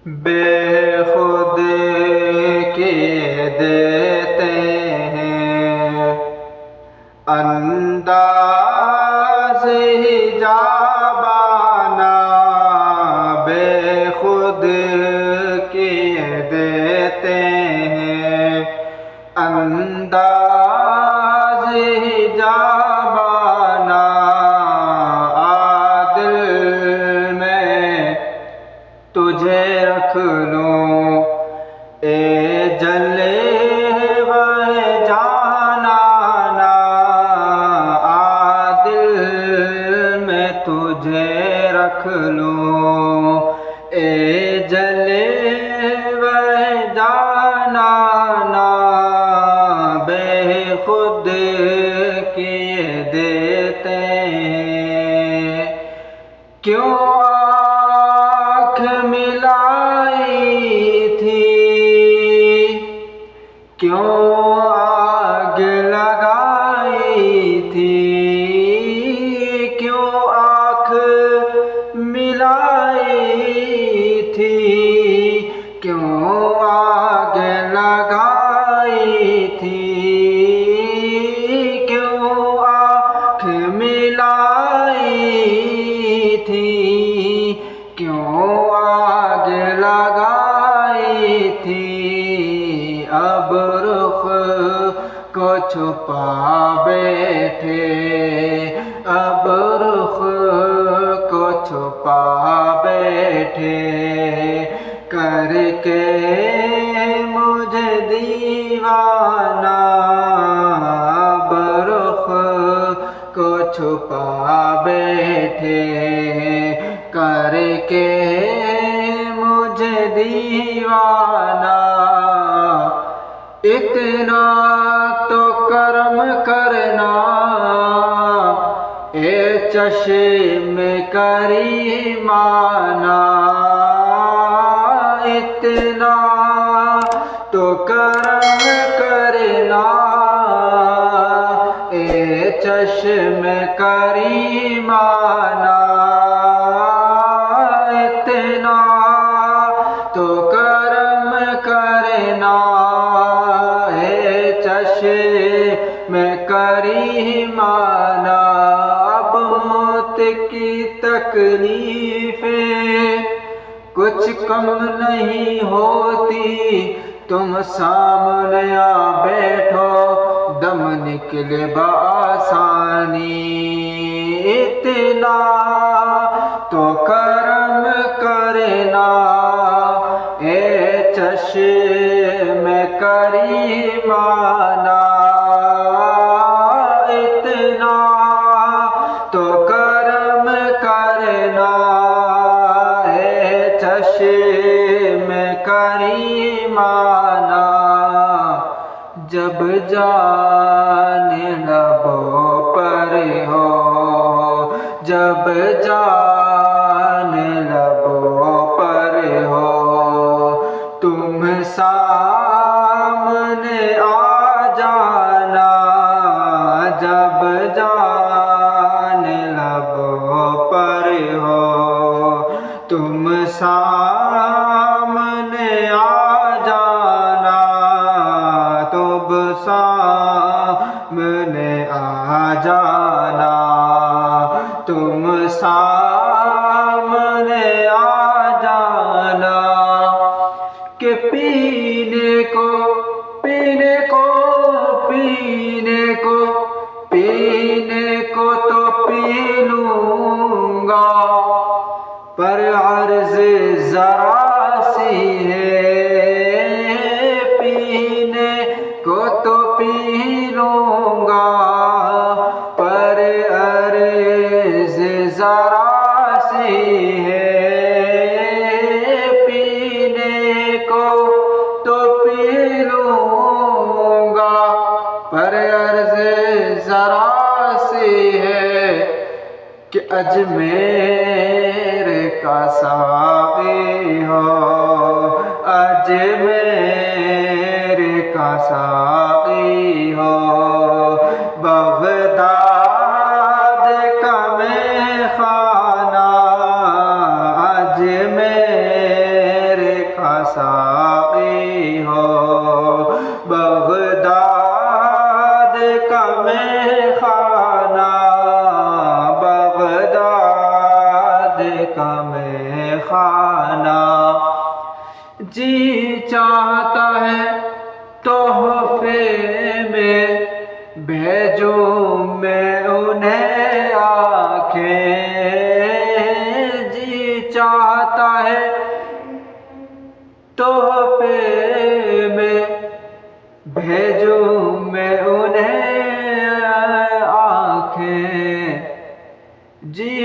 بے خود کیے دیتے ہیں انداز حجابانہ، بے خود کیے دیتے ہیں انداز حجابانہ، عادل میں تجھے رکھ لوں اے جلے وہ جانانا، عادل میں تجھے رکھ لوں اے جلے وہ جانانا، بے خود کیے دیتے ہیں کیوں آنکھ ملائی تھی، کیوں آگ لگائی تھی، کیوں آنکھ ملائی تھی، کیوں آگ لگائی تھی، کیوں آنکھ ملائی تھی، کیوں آگ لگائی تھی، اب رخ کو چھپا بیٹھے، اب رخ کو چھپا بیٹھے، کر کے مجھے دیوانہ، اب رخ کو چھپا بیٹھے، کر کے مجھے دیوانہ، اتنا تو کرم کرنا اے چشم کریمانہ، اتنا تو کرم کرنا اے چشم کریمانہ، اتنا تو کرم کرنا اے چشم کریمانہ، اب موت کی تکلیفیں کچھ کم نہیں ہوتی، تم سامنے آ بیٹھو دم نکلے بآسانی، اتنا تو کرم کرنا اے چشم کریمانہ، اتنا تو کرم کرنا اے چشم کریمانہ، جب جان لبوں پر ہو، جب جان لبوں پر ہو، تم سامنے آ جانا، جب جان لبوں پر ہو، تم سامنے آ جانا، تم سامنے آ جانا، تم سامنے آ جانا، کہ پینے کو پینے کو پینے کو پینے کو تو پی لوں گا، پر عرض ذرا سی ہے، پینے کو تو پی لوں گا، پر عرض ذرا سی ہے، پینے کو تو پی لوں گا، پر عرض ذرا سی ہے، کہ اجمیر کا ساقی ہو، اجمیر کا ساقی ہو، بغداد کا میخانہ، اجمیر جی چاہتا ہے تحفے میں بھیجوں میں انہیں آنکھیں، جی چاہتا ہے تحفے میں بھیجوں میں انہیں آنکھیں، جی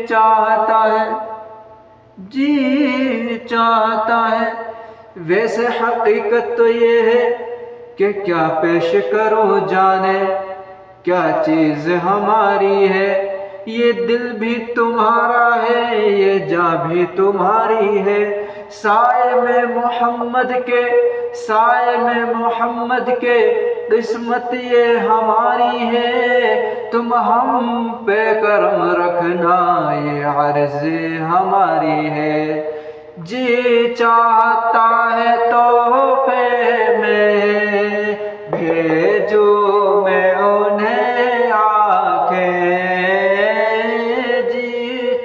چاہتا ہے، جی چاہتا ہے۔ ویسے حقیقت تو یہ ہے کہ کیا پیش کروں جانے، کیا چیز ہماری ہے، یہ دل بھی تمہارا ہے، یہ جاں بھی تمہاری ہے۔ سائے میں محمد کے، سائے میں محمد کے، قسمت یہ ہماری ہے، تم ہم پہ کرم رکھنا، یہ عرض ہماری ہے۔ جی چاہتا ہے تحفے میں بھیجوں میں انہیں آنکھیں، جی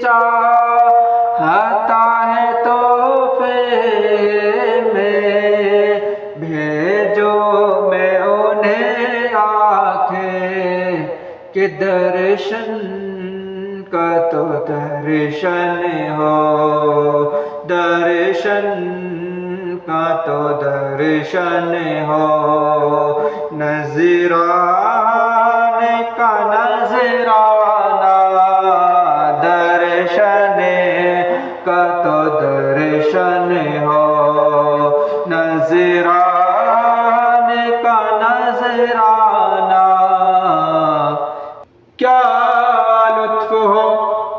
چاہتا ہے تحفے میں بھیجوں میں انہیں آنکھیں، کہ درشن کا تو درشن ہو، درشن کا تو درشن ہو، نذرانے کا نذرانہ، درشن کا تو درشن ہو، نذرانے کا نذرانہ۔ کیا لطف ہو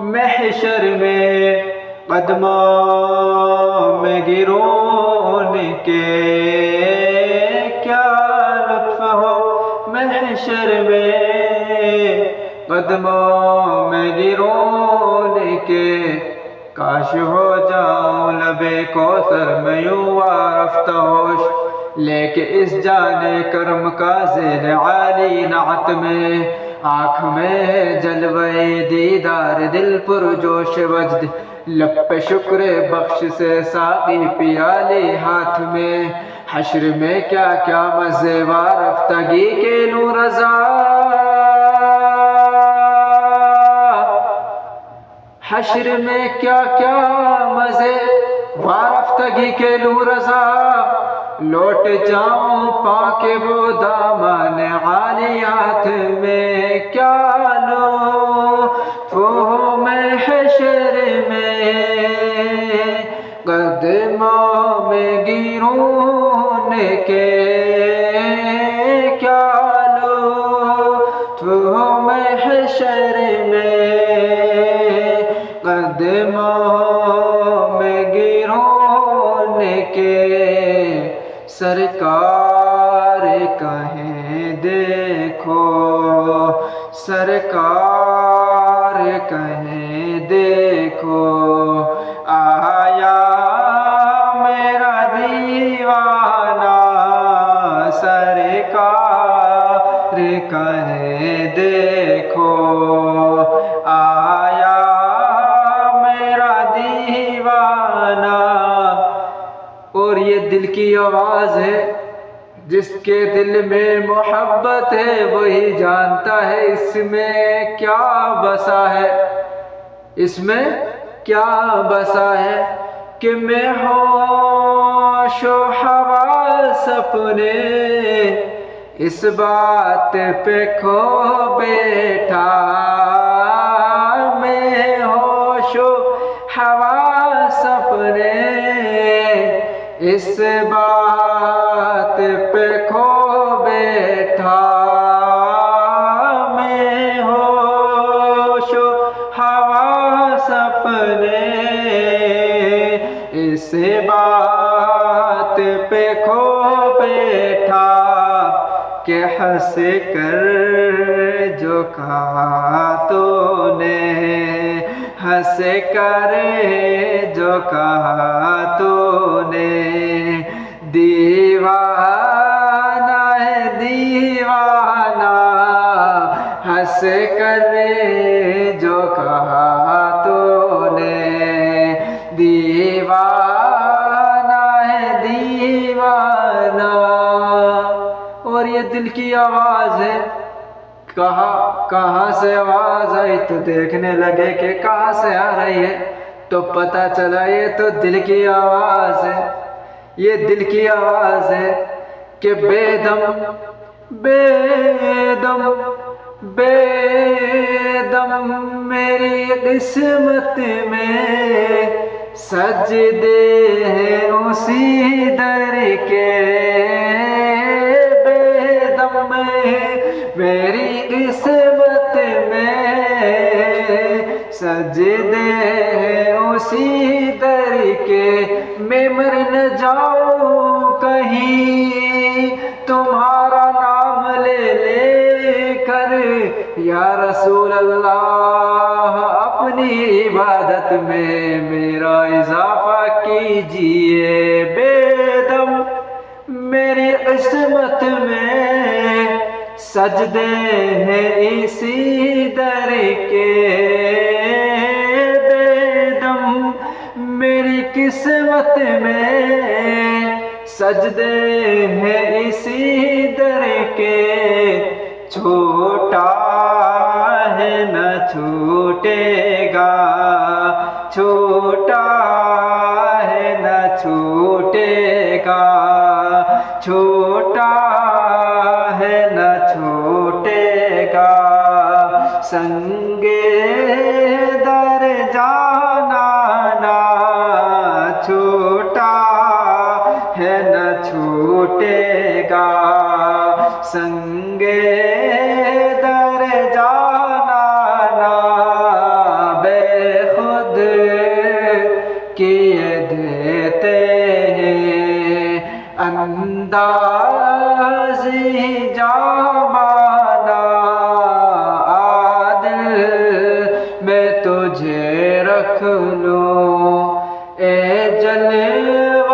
محشر میں قدموں میں گروں ان کے، کیا لطف ہو محشر میں قدموں میں گروں ان کے، کاش ہو جاؤں لبے کوثر میں یوں وارفتہ ہوش، لے کے اس جانے کرم کا ذیل عالی نعت میں، آنکھ میں جلوے دیدار دل پر جوش وجد، لب پہ شکر بخش سے ساقی پیالے ہاتھ میں، حشر میں کیا کیا مزے وارفتگی کے لوں رضا، حشر میں کیا کیا مزے وارفتگی کے لوں رضا، لوٹ جاؤں پا کے وہ دامن عالیات میں، کیا لطف ہو محشر میں قدموں میں گروں ان کے، کیا لطف ہو محشر میں قدموں میں گروں ان کے، سرکار کہیں دیکھو، سرکار کہیں دیکھو، آیا میرا دیوانہ، سرکار کہیں دیکھو، آیا میرا دیوانہ۔ اور یہ دل کی آواز ہے، جس کے دل میں محبت ہے وہی جانتا ہے اس میں کیا بسا ہے، اس میں کیا بسا ہے، کہ میں ہوش و حواس اپنے اس بات پہ کھو بیٹھا، میں ہوش و حواس اپنے اس بات پہ کھو بیٹھا، میں ہوش و حواس اپنے اس بات پہ کھو بیٹھا، کہ ہنس کر جو کہا تو نے، ہنس کر جو کہا تو نے، دیوانہ ہے دیوانہ، ہنس کر جو کہا تو نے، دیوانہ ہے دل کی آواز ہے. کہاں سے آواز آئی تو دیکھنے لگے کہ کہاں سے آ رہی ہے, تو پتہ چلا یہ تو دل کی آواز ہے. یہ دل کی آواز ہے کہ بے دم میری قسمت میں سجدے ہیں اسی در کے. بے دم میری قسمت میں سجدے ہیں اسی در کے. میں مر نہ جاؤں کہیں تمہارا نام لے لے کر, یا رسول اللہ اپنی عبادت میں میرا اضافہ کیجئے. بے دم میری قسمت میں سجدے ہیں اسی در کے. بے دم میری قسمت میں سجدے ہیں اسی در کے. چھوٹا ہے نہ چھوٹے گا, چھوٹا ہے نہ چھوٹے گا, چھوٹا ہے نہ چھوٹے گا. سنگے در جانا نا چھوٹا ہے نہ چھوٹے گا. سنگے در جانا نا بے خود کیے دیتے ہیں اندازی جامانا. عادل میں تجھے رکھ لوں اے جلوہ